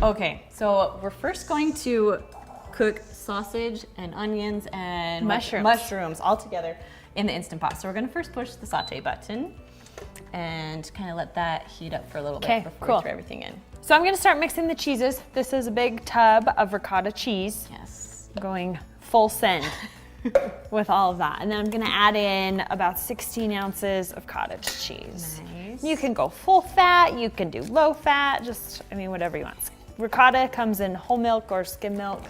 Okay, so we're first going to cook sausage and onions and mushrooms all together in the Instant Pot. So we're gonna first push the saute button and kind of let that heat up for a little bit before we throw everything in. So I'm gonna start mixing the cheeses. This is a big tub of ricotta cheese. Yes. Going full send with all of that. And then I'm gonna add in about 16 ounces of cottage cheese. Nice. You can go full fat, you can do low fat, just, I mean, whatever you want. Ricotta comes in whole milk or skim milk.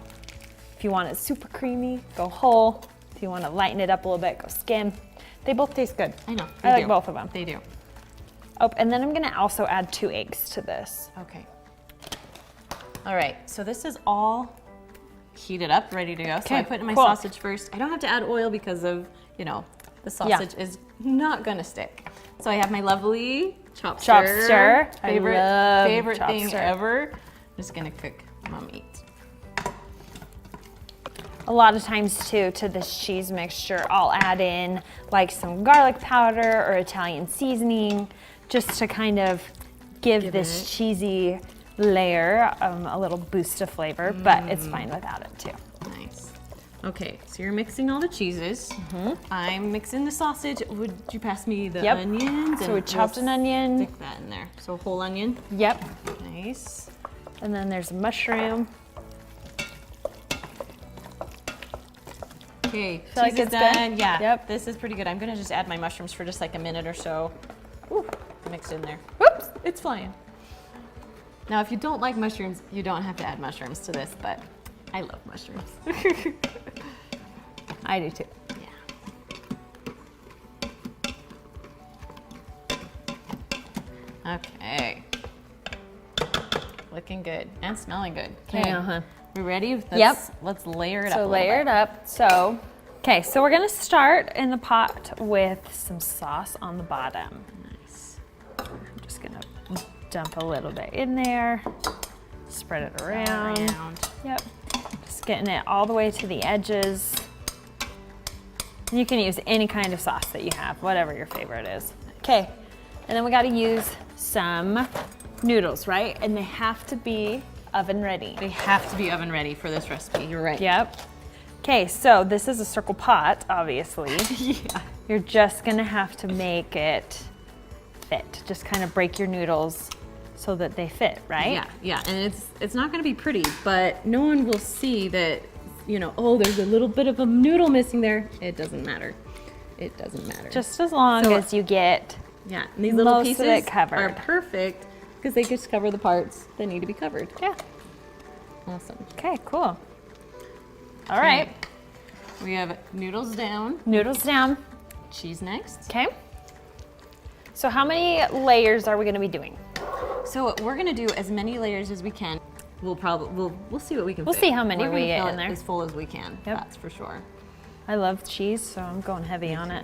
If you want it super creamy, go whole. If you want to lighten it up a little bit, go skim. They both taste good. I know. I like both of them. They do. Oh, and then I'm gonna also add 2 eggs to this. Okay. All right, so this is all heated up, ready to go. So I put in my sausage first. I don't have to add oil because of, you know, the sausage is not gonna stick. So I have my lovely chop stir. Favorite thing ever. I'm just gonna cook my meat. A lot of times too, to this cheese mixture, I'll add in like some garlic powder or Italian seasoning, just to kind of give this cheesy layer a little boost of flavor, but it's fine without it too. Nice. Okay, so you're mixing all the cheeses. I'm mixing the sausage. Would you pass me the onions? So we chopped an onion. Stick that in there. So whole onion. Yep. Nice. And then there's a mushroom. Okay, feel like it's done. Yeah. Yep. This is pretty good. I'm gonna just add my mushrooms for just like a minute or so. Ooh, mixed in there. Whoops. It's flying. Now, if you don't like mushrooms, you don't have to add mushrooms to this, but I love mushrooms. I do too. Yeah. Okay. Looking good and smelling good. Okay. We ready? Let's layer it up. So layer it up. So, okay, so we're gonna start in the pot with some sauce on the bottom. Nice. I'm just gonna dump a little bit in there, spread it around. Yep. Just getting it all the way to the edges. You can use any kind of sauce that you have, whatever your favorite is. Okay, and then we gotta use some noodles, right? And they have to be oven ready. They have to be oven ready for this recipe, you're right. Yep. Okay, so this is a circle pot, obviously. Yeah. You're just gonna have to make it fit. Just kind of break your noodles so that they fit, right? Yeah, yeah, and it's not gonna be pretty, but no one will see that, you know, oh, there's a little bit of a noodle missing there. It doesn't matter. It doesn't matter. Just as long as you get and these little most pieces of it covered. are perfect because they just cover the parts that need to be covered. Yeah. Awesome. Okay, cool. All right. We have noodles down. Noodles down. Cheese next. Okay. So how many layers are we gonna be doing? So we're gonna do as many layers as we can. We'll see what we can. We'll see how many we get in there. As full as we can. Yep. That's for sure. I love cheese, so I'm going heavy on it.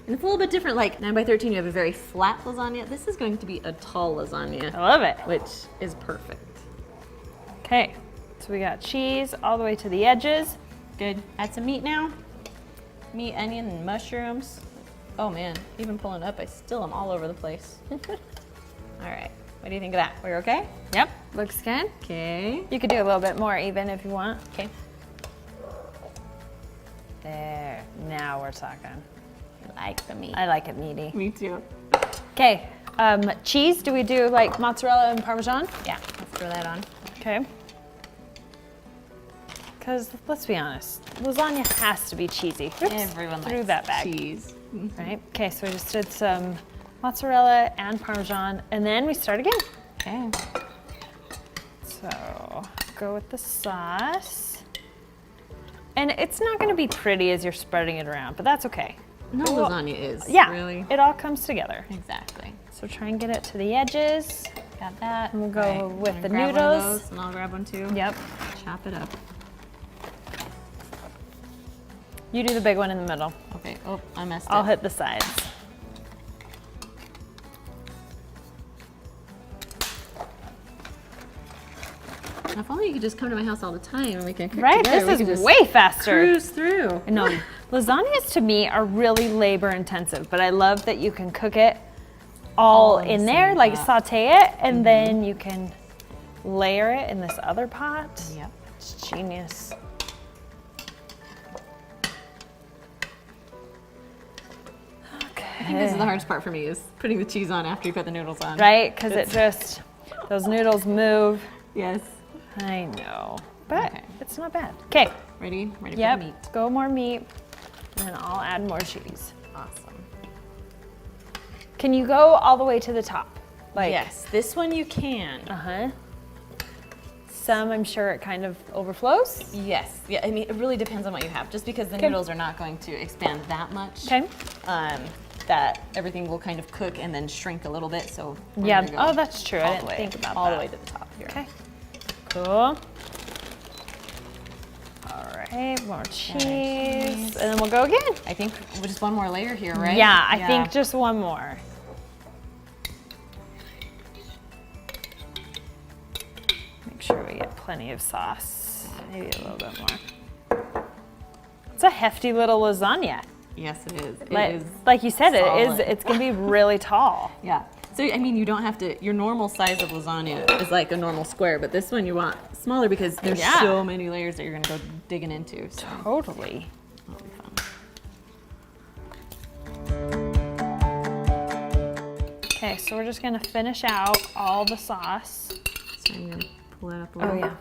And it's a little bit different. Like 9 by 13, you have a very flat lasagna. This is going to be a tall lasagna. I love it. Which is perfect. Okay. So we got cheese all the way to the edges. Good. Add some meat now. Meat, onion, and mushrooms. Oh man, even pulling up, I still am all over the place. All right. What do you think of that? We're okay? Yep. Looks good. Okay. You could do a little bit more even if you want. Okay. There. Now we're talking. I like the meat. I like it meaty. Me too. Okay. Cheese. Do we do like mozzarella and parmesan? Yeah. Let's throw that on. Okay. Because let's be honest, lasagna has to be cheesy. Oops, Everyone threw likes that back. cheese. Right. Okay. So we just did some mozzarella and parmesan, and then we start again. Okay. So go with the sauce. And it's not going to be pretty as you're spreading it around, but that's okay. No lasagna is. Yeah, Really. it all comes together. Exactly. So try and get it to the edges. Got that. And we'll go with the grab noodles. One of those, and I'll grab one too. Yep. Chop it up. You do the big one in the middle. Okay. Oh, I messed I'll up. hit the sides. If only you could just come to my house all the time and we can cook Right? together. This is way faster. Cruise through. No, lasagnas to me are really labor intensive, but I love that you can cook it all in there, like saute it, and then you can layer it in this other pot. Yep. It's genius. I think this is the hardest part for me, is putting the cheese on after you put the noodles on. Right, because it just, those noodles move. Yes. I know, but it's not bad. Okay. Ready? Ready for Yep. the meat. Go more meat, and then I'll add more cheese. Awesome. Can you go all the way to the top? Like, yes, this one you can. Some, I'm sure it kind of overflows. Yes. Yeah, I mean, it really depends on what you have. Just because the noodles are not going to expand that much. Okay. That everything will kind of cook and then shrink a little bit. So Yeah. Oh, that's true. I didn't think about that. All the way to the top here. Okay. Cool. All right, more cheese. And then we'll go again. I think just one more layer here, right? Yeah, I think just one more. Make sure we get plenty of sauce. Maybe a little bit more. It's a hefty little lasagna. Yes, it is. Like you said, solid. it's gonna be really tall. Yeah. So, I mean, you don't have to, your normal size of lasagna is like a normal square, but this one you want smaller because there's so many layers that you're gonna go digging into. So. Totally. That'll be fun. Okay, so we're just gonna finish out all the sauce. So I'm gonna pull it up a little. Oh yeah.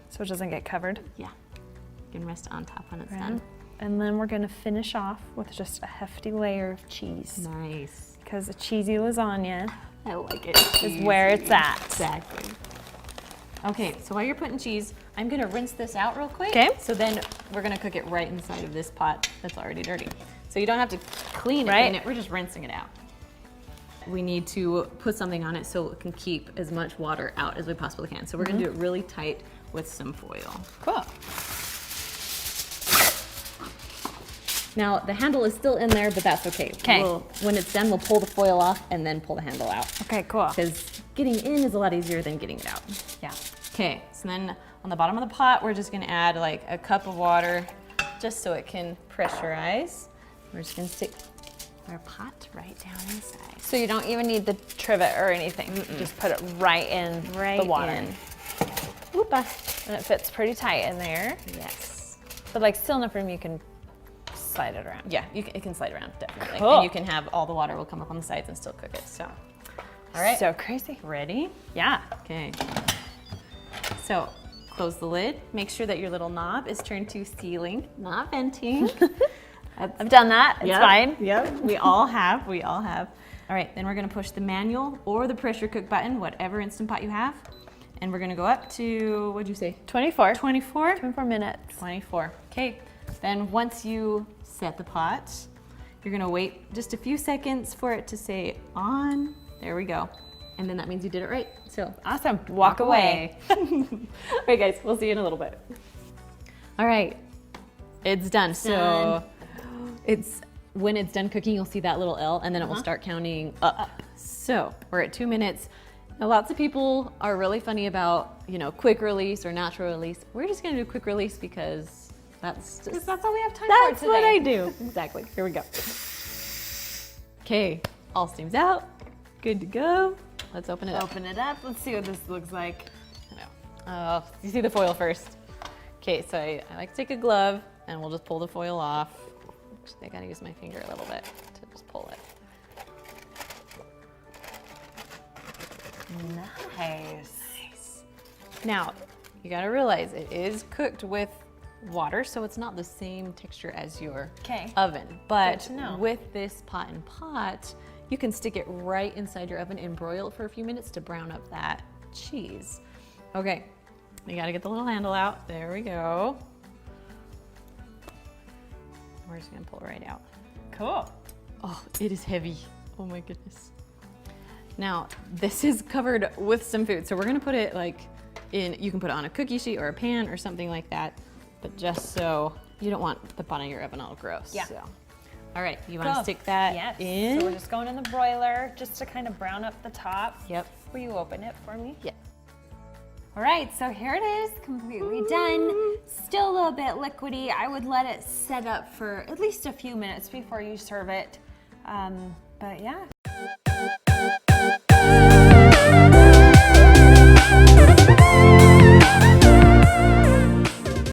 So it doesn't get covered. Yeah. You can rest it on top when it's done. And then we're gonna finish off with just a hefty layer of cheese. Nice. Because a cheesy lasagna I like it. is where it's at. Exactly. Okay, so while you're putting cheese, I'm gonna rinse this out real quick. Okay. So then we're gonna cook it right inside of this pot that's already dirty. So you don't have to clean it, we're just rinsing it out. We need to put something on it so it can keep as much water out as we possibly can. So we're gonna do it really tight with some foil. Cool. Now the handle is still in there, but that's okay. Okay. When it's done, we'll pull the foil off and then pull the handle out. Okay, cool. Because getting in is a lot easier than getting it out. Yeah. Okay, so then on the bottom of the pot, we're just gonna add like a cup of water just so it can pressurize. We're just gonna stick our pot right down inside. So you don't even need the trivet or anything. Just put it right in the water. Whoopa. And it fits pretty tight in there. Yes. But like still enough room you can slide it around. Yeah, it can slide around, definitely. Cool. And you can have all the water will come up on the sides and still cook it, so. All right. So crazy. Ready? Yeah. Okay. So close the lid. Make sure that your little knob is turned to sealing, not venting. I've done that. It's fine. Yep. We all have. All right, then we're gonna push the manual or the pressure cook button, whatever Instant Pot you have. And we're gonna go up to, what'd you say? 24. 24? 24 minutes. 24. Okay. Then once you set the pot, you're gonna wait just a few seconds for it to say on. There we go. And then that means you did it right. So Awesome. Walk away. All right, guys, we'll see you in a little bit. All right, it's done. So it's, when it's done cooking, you'll see that little L and then it will start counting up. So we're at 2 minutes. Now, lots of people are really funny about, you know, quick release or natural release. We're just gonna do quick release because that's all we have time for today. That's what I do. Exactly. Here we go. Okay, all steam's out. Good to go. Let's open it up. Open it up. Let's see what this looks like. I know. You see the foil first. Okay, so I like to take a glove and we'll just pull the foil off. Actually, I gotta use my finger a little bit to just pull it. Nice. Now, you gotta realize it is cooked with water, so it's not the same texture as your oven. But with this pot and pot, you can stick it right inside your oven and broil it for a few minutes to brown up that cheese. Okay, you gotta get the little handle out. There we go. We're just gonna pull it right out. Cool. Oh, it is heavy. Oh my goodness. Now, this is covered with some food, so we're gonna put it like in, you can put it on a cookie sheet or a pan or something like that, but just so you don't want the bottom of your oven all gross. Yeah. So. All right, you wanna stick that in? So we're just going in the broiler just to kind of brown up the top. Yep. Will you open it for me? Yeah. All right, so here it is, completely done. Still a little bit liquidy. I would let it set up for at least a few minutes before you serve it. But yeah,